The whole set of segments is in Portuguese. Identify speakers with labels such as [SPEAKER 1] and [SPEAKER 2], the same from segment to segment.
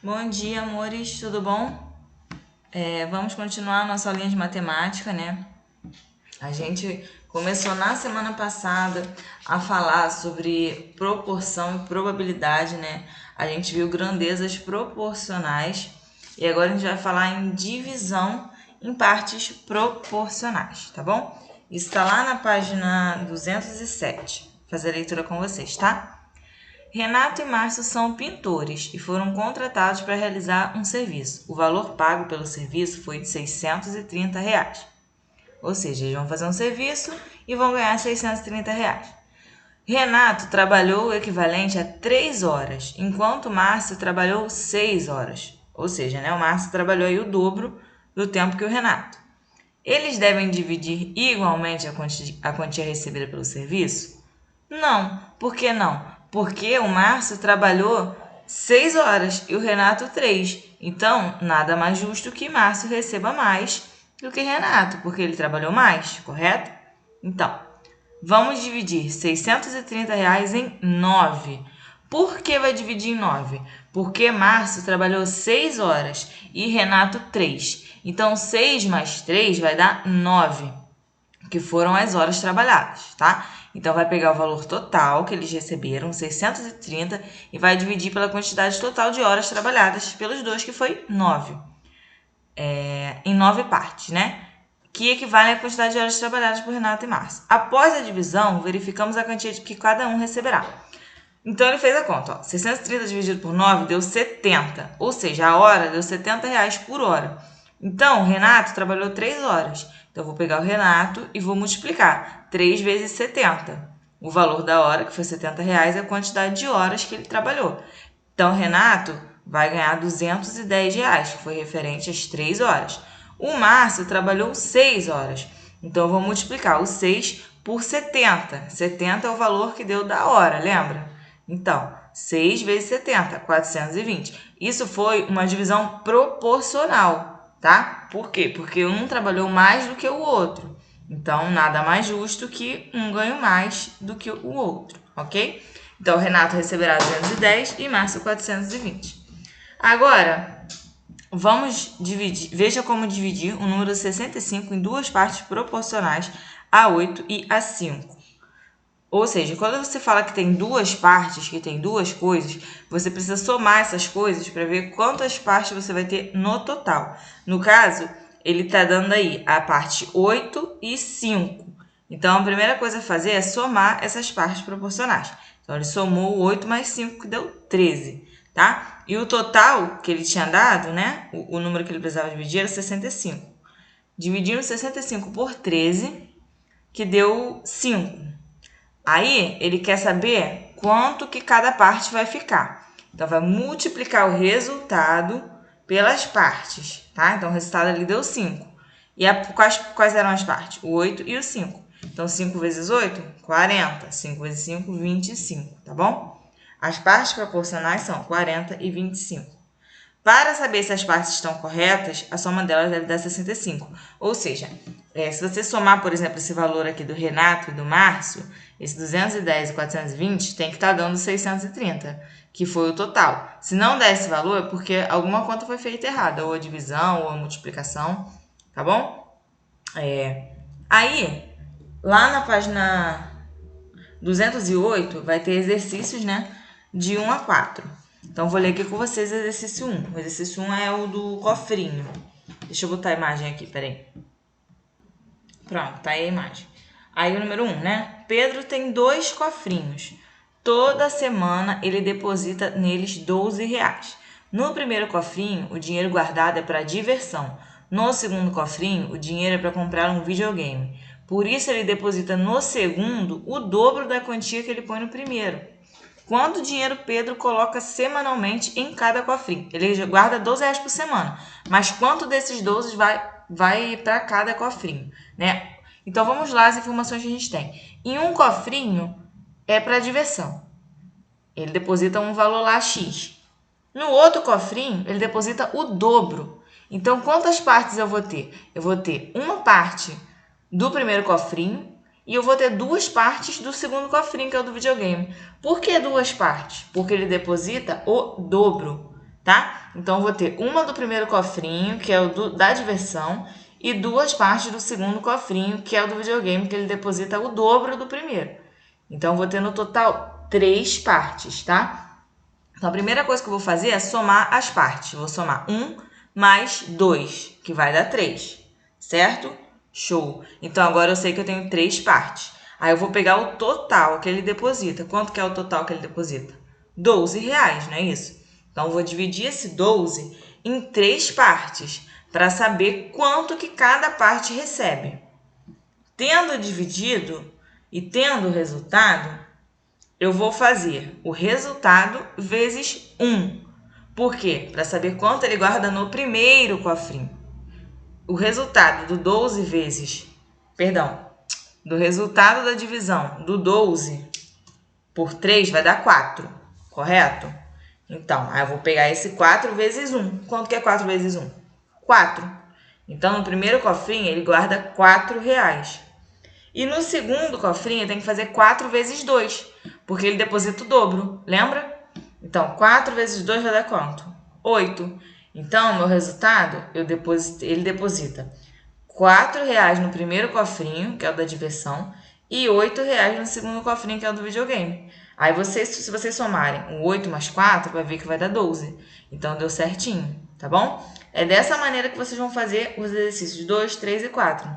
[SPEAKER 1] Bom dia, amores, tudo bom? Vamos continuar a nossa aulinha de matemática, né? A gente começou na semana passada a falar sobre proporção e probabilidade, né? A gente viu grandezas proporcionais e agora a gente vai falar em divisão em partes proporcionais, tá bom? Isso está lá na página 207. Vou fazer a leitura com vocês, tá? Renato e Márcio são pintores e foram contratados para realizar um serviço. O valor pago pelo serviço foi de R$ 630. Ou seja, eles vão fazer um serviço e vão ganhar R$ 630. Renato trabalhou o equivalente a 3 horas, enquanto Márcio trabalhou 6 horas. Ou seja, né, o Márcio trabalhou aí o dobro do tempo que o Renato. Eles devem dividir igualmente a quantia recebida pelo serviço? Não. Por que não? Porque o Márcio trabalhou 6 horas e o Renato 3. Então, nada mais justo que Márcio receba mais do que Renato, porque ele trabalhou mais, correto? Então, vamos dividir R$ 630 em 9. Por que vai dividir em 9? Porque Márcio trabalhou 6 horas e Renato 3. Então, 6 mais 3 vai dar 9, que foram as horas trabalhadas, tá? Então, vai pegar o valor total que eles receberam, 630, e vai dividir pela quantidade total de horas trabalhadas pelos dois, que foi 9. Em 9 partes, né? Que equivale à quantidade de horas trabalhadas por Renato e Márcio. Após a divisão, verificamos a quantia que cada um receberá. Então, ele fez a conta. Ó. 630 dividido por 9 deu 70. Ou seja, a hora deu R$ 70 por hora. Então, o Renato trabalhou 3 horas. Então, eu vou pegar o Renato e vou multiplicar. 3 vezes 70. O valor da hora, que foi R$ 70, é a quantidade de horas que ele trabalhou. Então, o Renato vai ganhar R$ 210, que foi referente às 3 horas. O Márcio trabalhou 6 horas. Então, eu vou multiplicar o 6 por 70. 70 é o valor que deu da hora, lembra? Então, 6 vezes 70, 420. Isso foi uma divisão proporcional, tá? Por quê? Porque um trabalhou mais do que o outro. Então, nada mais justo que um ganhe mais do que o outro, ok? Então, o Renato receberá 210 e Márcio 420. Agora, vamos dividir. Veja como dividir o número 65 em duas partes proporcionais a 8 e a 5. Ou seja, quando você fala que tem duas partes, que tem duas coisas, você precisa somar essas coisas para ver quantas partes você vai ter no total. No caso, ele está dando aí a parte 8 e 5. Então, a primeira coisa a fazer é somar essas partes proporcionais. Então, ele somou 8 mais 5, que deu 13, tá? E o total que ele tinha dado, né? O número que ele precisava dividir era 65. Dividindo 65 por 13, que deu 5. Aí, ele quer saber quanto que cada parte vai ficar. Então, vai multiplicar o resultado pelas partes, tá? Então, o resultado ali deu 5. E quais eram as partes? O 8 e o 5. Então, 5 vezes 8, 40. 5 vezes 5, 25, tá bom? As partes proporcionais são 40 e 25. Para saber se as partes estão corretas, a soma delas deve dar 65. Ou seja, se você somar, por exemplo, esse valor aqui do Renato e do Márcio, esse 210 e 420 tem que estar dando 630, que foi o total. Se não der esse valor, é porque alguma conta foi feita errada, ou a divisão, ou a multiplicação, tá bom? Aí, lá na página 208, vai ter exercícios, né, de 1 a 4. Então, vou ler aqui com vocês o exercício 1. O exercício 1 é o do cofrinho. Deixa eu botar a imagem aqui, peraí. Pronto, tá aí a imagem. Aí o número 1, né? Pedro tem 2 cofrinhos. Toda semana ele deposita neles R$ 12. No primeiro cofrinho, o dinheiro guardado é para diversão. No segundo cofrinho, o dinheiro é para comprar um videogame. Por isso, ele deposita no segundo o dobro da quantia que ele põe no primeiro. Quanto dinheiro Pedro coloca semanalmente em cada cofrinho? Ele guarda R$ 12 por semana, mas quanto desses 12 vai para cada cofrinho, né? Então, vamos lá as informações que a gente tem. Em um cofrinho é para diversão. Ele deposita um valor lá X. No outro cofrinho, ele deposita o dobro. Então, quantas partes eu vou ter? Eu vou ter uma parte do primeiro cofrinho e eu vou ter 2 partes do segundo cofrinho, que é o do videogame. Por que 2 partes? Porque ele deposita o dobro. tá? Então, eu vou ter uma do primeiro cofrinho, que é o da diversão, e 2 partes do segundo cofrinho, que é o do videogame, que ele deposita o dobro do primeiro. Então, eu vou ter no total 3 partes, tá? Então, a primeira coisa que eu vou fazer é somar as partes. Vou somar 1 mais 2, que vai dar 3, certo? Show! Então, agora eu sei que eu tenho 3 partes. Aí, eu vou pegar o total que ele deposita. Quanto que é o total que ele deposita? R$12, não é isso? Então, eu vou dividir esse 12 em 3 partes para saber quanto que cada parte recebe. Tendo dividido e tendo o resultado, eu vou fazer o resultado vezes 1. Por quê? Para saber quanto ele guarda no primeiro cofrinho. O resultado do 12 vezes... do resultado da divisão do 12 por 3 vai dar 4, correto? Então, aí eu vou pegar esse 4 vezes 1. Quanto que é 4 vezes 1? 4. Então, no primeiro cofrinho, ele guarda R$4. E no segundo cofrinho, tem que fazer 4 vezes 2, porque ele deposita o dobro, lembra? Então, 4 vezes 2 vai dar quanto? 8. Então, meu resultado, ele deposita R$4 no primeiro cofrinho, que é o da diversão, e R$8 no segundo cofrinho, que é o do videogame. Aí, se vocês somarem o 8 mais 4, vai ver que vai dar 12. Então, deu certinho, tá bom? É dessa maneira que vocês vão fazer os exercícios 2, 3 e 4.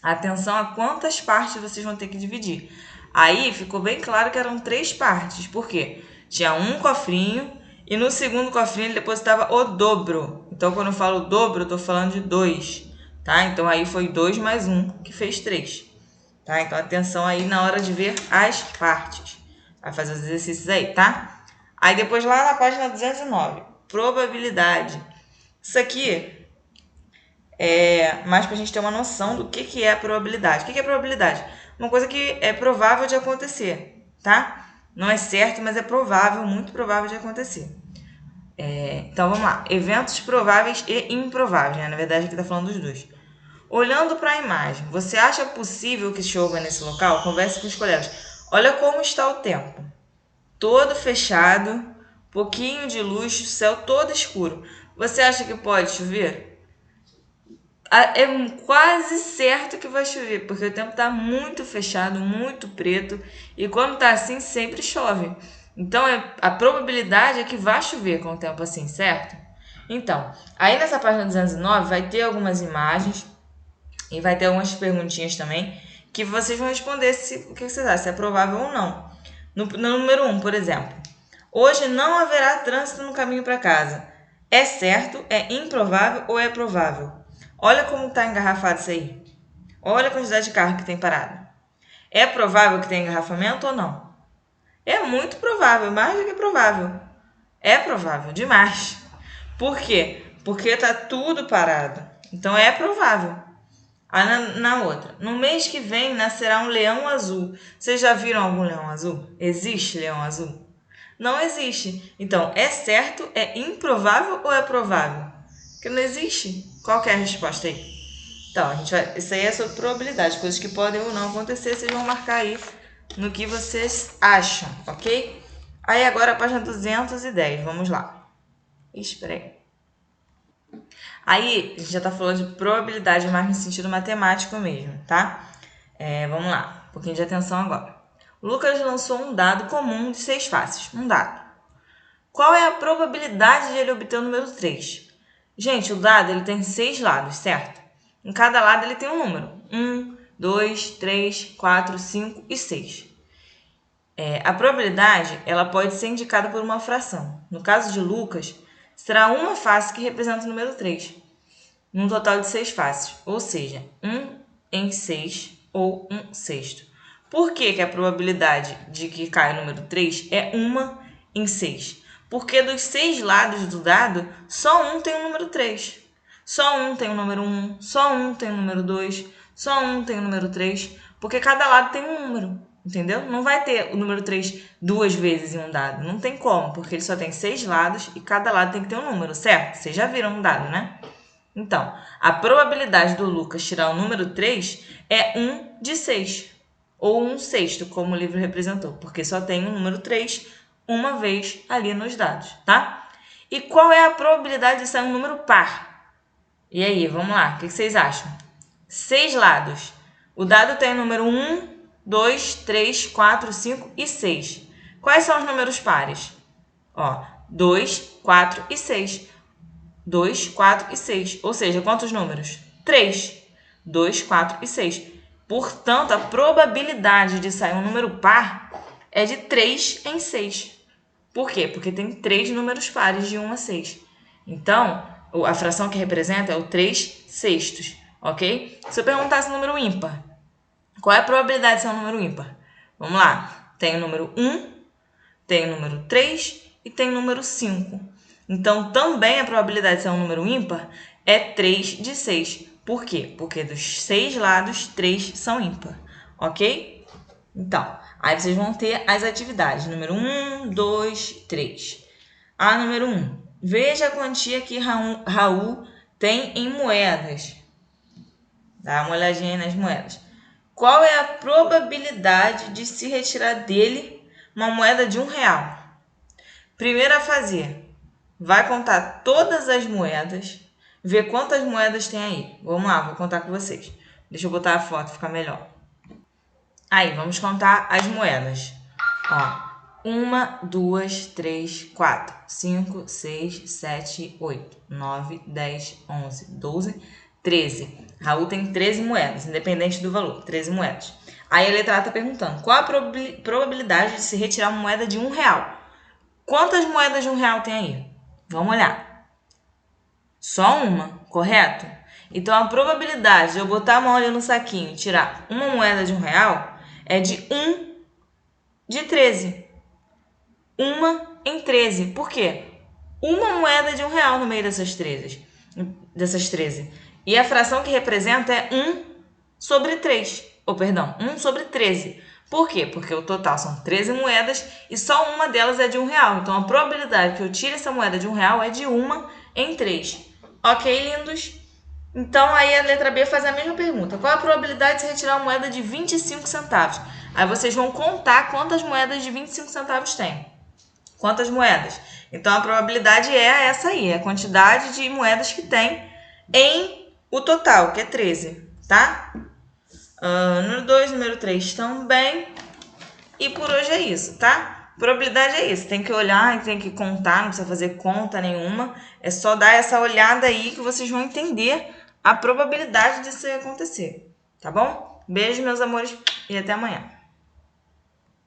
[SPEAKER 1] Atenção a quantas partes vocês vão ter que dividir. Aí, ficou bem claro que eram 3 partes. Por quê? Tinha um cofrinho e no segundo cofrinho ele depositava o dobro. Então, quando eu falo dobro, eu estou falando de 2. Tá? Então, aí foi 2 mais 1, que fez 3. Tá? Então, atenção aí na hora de ver as partes. Vai fazer os exercícios aí, tá? Aí, depois lá na página 209, probabilidade. Isso aqui é mais pra gente ter uma noção do que é a probabilidade. O que é probabilidade? Uma coisa que é provável de acontecer, tá? Não é certo, mas é provável, muito provável de acontecer. Então, vamos lá. Eventos prováveis e improváveis, né? Na verdade, aqui tá falando dos dois. Olhando para a imagem, você acha possível que chova nesse local? Converse com os colegas. Olha como está o tempo. Todo fechado, pouquinho de luz, céu todo escuro. Você acha que pode chover? É quase certo que vai chover, porque o tempo está muito fechado, muito preto, e quando está assim, sempre chove. Então, a probabilidade é que vai chover com o tempo assim, certo? Então, aí nessa página 209 vai ter algumas imagens e vai ter algumas perguntinhas também que vocês vão responder o que vocês acham, se é provável ou não. No número 1, por exemplo. Hoje não haverá trânsito no caminho para casa. É certo, é improvável ou é provável? Olha como está engarrafado isso aí. Olha a quantidade de carro que tem parado. É provável que tenha engarrafamento ou não? É muito provável, mais do que provável. É provável, demais. Por quê? Porque está tudo parado. Então, é provável. Aí, na outra. No mês que vem, nascerá um leão azul. Vocês já viram algum leão azul? Existe leão azul? Não existe. Então, é certo, é improvável ou é provável? Porque não existe. Qual que é a resposta aí? Então, isso aí é sobre probabilidade, coisas que podem ou não acontecer, vocês vão marcar aí no que vocês acham, ok? Aí agora a página 210, vamos lá. Espera aí. Aí, a gente já tá falando de probabilidade, mas no sentido matemático mesmo, tá? Vamos lá, um pouquinho de atenção agora. O Lucas lançou um dado comum de 6 faces, um dado. Qual é a probabilidade de ele obter o número 3? Gente, o dado ele tem 6 lados, certo? Em cada lado ele tem um número. 1, 2, 3, 4, 5 e 6. A probabilidade ela pode ser indicada por uma fração. No caso de Lucas, será uma face que representa o número 3, num total de 6 faces, ou seja, 1 em 6 ou 1/6. Por que a probabilidade de que caia o número 3 é 1 em 6? Porque dos 6 lados do dado, só um tem o número 3. Só um tem o número 1, só um tem o número 2, só um tem o número 3, porque cada lado tem um número, entendeu? Não vai ter o número 3 duas vezes em um dado, não tem como, porque ele só tem 6 lados e cada lado tem que ter um número, certo? Vocês já viram um dado, né? Então, a probabilidade do Lucas tirar o número 3 é 1 de 6, ou 1/6, como o livro representou, porque só tem o número 3 uma vez ali nos dados, tá? E qual é a probabilidade de sair um número par? E aí, vamos lá, o que vocês acham? 6 lados. O dado tem o número 1, 2, 3, 4, 5 e 6. Quais são os números pares? Ó, 2, 4 e 6. 2, 4 e 6. Ou seja, quantos números? 3. 2, 4 e 6. Portanto, a probabilidade de sair um número par é de 3 em 6. Por quê? Porque tem 3 números pares de 1 a 6. Então, a fração que representa é o 3 sextos, ok? Se eu perguntasse o número ímpar, qual é a probabilidade de ser um número ímpar? Vamos lá. Tem o número 1, tem o número 3 e tem o número 5. Então, também a probabilidade de ser um número ímpar é 3 de 6. Por quê? Porque dos 6 lados, 3 são ímpar, ok? Então, aí vocês vão ter as atividades. Número 1, 2, 3. A número 1. Veja a quantia que Raul tem em moedas. Dá uma olhadinha aí nas moedas. Qual é a probabilidade de se retirar dele uma moeda de R$1? Primeiro a fazer, vai contar todas as moedas, ver quantas moedas tem aí. Vamos lá, vou contar com vocês. Deixa eu botar a foto, ficar melhor. Aí, vamos contar as moedas. Ó, 1, 2, 3, 4, 5, 6, 7, 8, 9, 10, 11, 12, 13. Raul tem 13 moedas, independente do valor, 13 moedas. Aí a letra A está perguntando, qual a probabilidade de se retirar uma moeda de R$1? Quantas moedas de R$1 tem aí? Vamos olhar. Só uma, correto? Então, a probabilidade de eu botar a mão ali no saquinho e tirar uma moeda de R$1 é de 1 de 13. 1 em 13. Por quê? Uma moeda de R$1 no meio dessas 13. E a fração que representa é 1 sobre 3. Ou, perdão, 1 sobre 13. Por quê? Porque o total são 13 moedas e só uma delas é de R$1. Então, a probabilidade que eu tire essa moeda de R$1 é de 1 em 3. Ok, lindos? Então, aí a letra B faz a mesma pergunta. Qual a probabilidade de se retirar uma moeda de 25 centavos? Aí vocês vão contar quantas moedas de 25 centavos tem. Quantas moedas? Então, a probabilidade é essa aí, a quantidade de moedas que tem em o total, que é 13, tá? Número 2, número 3 também. E por hoje é isso, tá? Probabilidade é isso. Tem que olhar e tem que contar, não precisa fazer conta nenhuma. É só dar essa olhada aí que vocês vão entender a probabilidade disso acontecer, tá bom? Beijo, meus amores, e até amanhã.